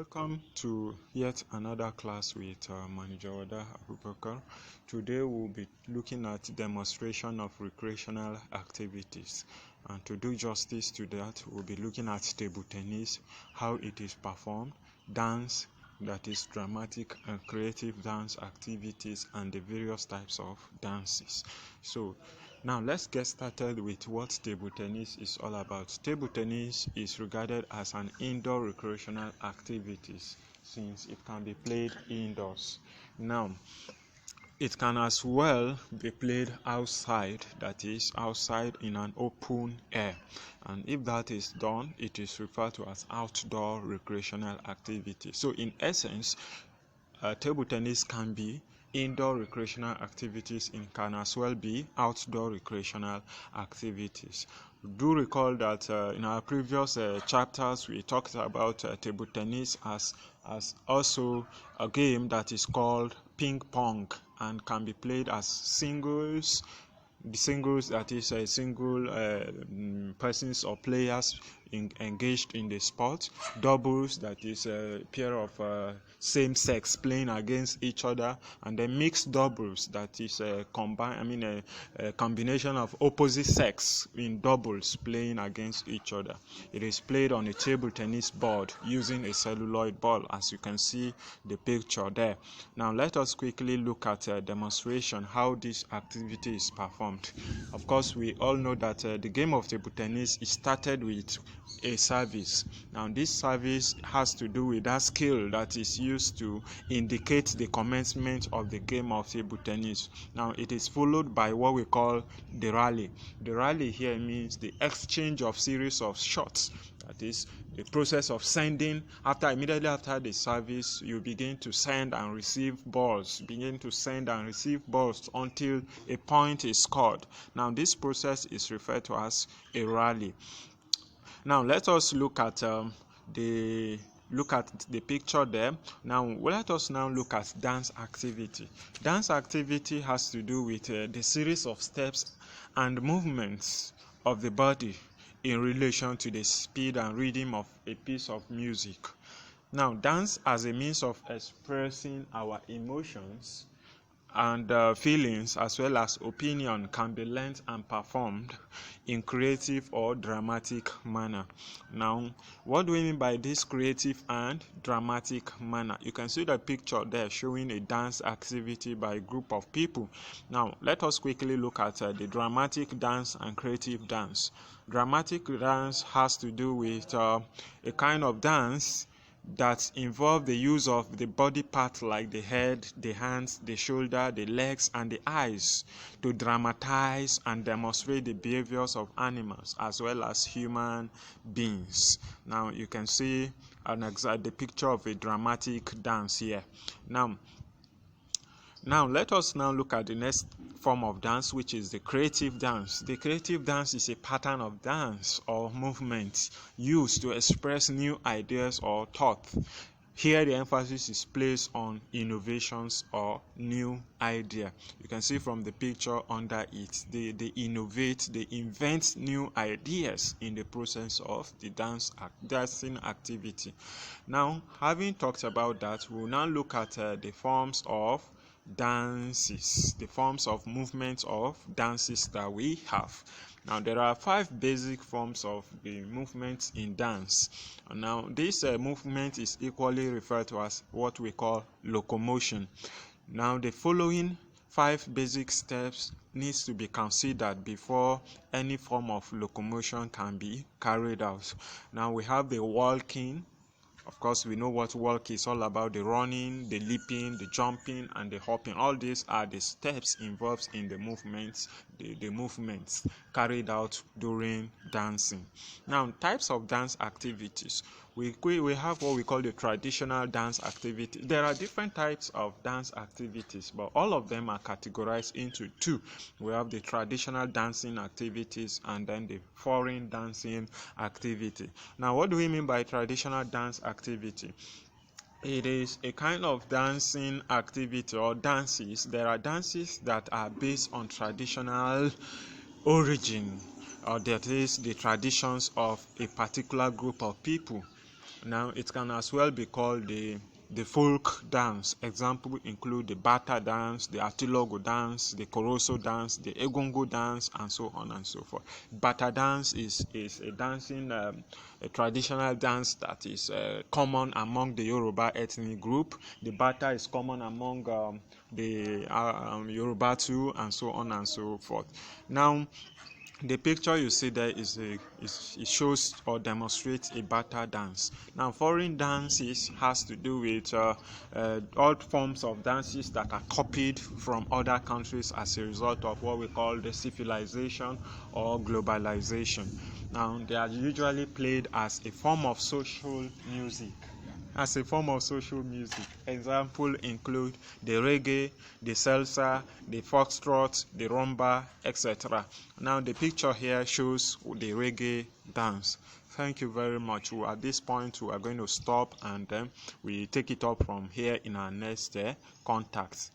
Welcome to yet another class with Manager Wada Abubakar. Today we'll be looking at demonstration of recreational activities. And to do justice to that, we'll be looking at table tennis, how it is performed, dance, that is dramatic and creative dance activities, and the various types of dances. So now let's get started with what table tennis is all about. Table tennis is regarded as an indoor recreational activity since it can be played indoors. Now, it can as well be played outside, that is outside in an open air. And if that is done, it is referred to as outdoor recreational activity. So in essence, table tennis can be indoor recreational activities and can as well be outdoor recreational activities. Do recall that in our previous chapters we talked about table tennis as also a game that is called ping pong and can be played as singles. The singles, that is a single persons or players engaged in the sport. Doubles, that is a pair of same sex playing against each other. And then mixed doubles, that is a combination of opposite sex in doubles playing against each other. It is played on a table tennis board using a celluloid ball, as you can see the picture there. Now let us quickly look at a demonstration how this activity is performed. Of course, we all know that the game of table tennis is started with a service. Now this service has to do with that skill that is used to indicate the commencement of the game of table tennis. Now it is followed by what we call the rally. The rally here means the exchange of series of shots. That is the process of sending. Immediately after the service, you begin to send and receive balls. Begin to send and receive balls until a point is scored. Now this process is referred to as a rally. Now let us look at the picture there. Now let us now look at dance activity. Dance activity has to do with the series of steps and movements of the body in relation to the speed and rhythm of a piece of music. Now, dance as a means of expressing our emotions and feelings as well as opinion can be learnt and performed in creative or dramatic manner. Now, what do we mean by this creative and dramatic manner? You can see the picture there showing a dance activity by a group of people. Now, let us quickly look at the dramatic dance and creative dance. Dramatic dance has to do with a kind of dance that involve the use of the body part like the head, the hands, the shoulder, the legs, and the eyes to dramatize and demonstrate the behaviors of animals as well as human beings. Now you can see the picture of a dramatic dance here. Now let us now look at the next form of dance, which is the creative dance. The creative dance is a pattern of dance or movement used to express new ideas or thoughts. Here the emphasis is placed on innovations or new idea. You can see from the picture under it, they innovate, they invent new ideas in the process of the dancing activity. Now, having talked about that, we'll now look at the forms of dances, the forms of movements of dances that we have. Now there are 5 basic forms of the movements in dance. And now this movement is equally referred to as what we call locomotion. Now the following 5 basic steps needs to be considered before any form of locomotion can be carried out. Now we have the walking. Of course, we know what walk is all about: the running, the leaping, the jumping, and the hopping. All these are the steps involved in the movements, the movements carried out during dancing. Now, types of dance activities. We have what we call the traditional dance activity. There are different types of dance activities, but all of them are categorized into 2. We have the traditional dancing activities and then the foreign dancing activity. Now, what do we mean by traditional dance activity? It is a kind of dancing activity or dances. There are dances that are based on traditional origin, or that is the traditions of a particular group of people. Now it can as well be called the folk dance. Example include the Bata dance, the Atilogo dance, the Koroso dance, the Egungun dance, and so on and so forth. Bata dance is a dancing, a traditional dance that is common among the Yoruba ethnic group. The Bata is common among the Yoruba too, and so on and so forth. Now, the picture you see there it shows or demonstrates a Bata dance. Now, foreign dances has to do with all forms of dances that are copied from other countries as a result of what we call the civilization or globalization. Now, they are usually played as a form of social music. Example include the reggae, the salsa, the foxtrot, the rumba, etc. Now the picture here shows the reggae dance. Thank you very much. At this point we are going to stop, and then we take it up from here in our next contact.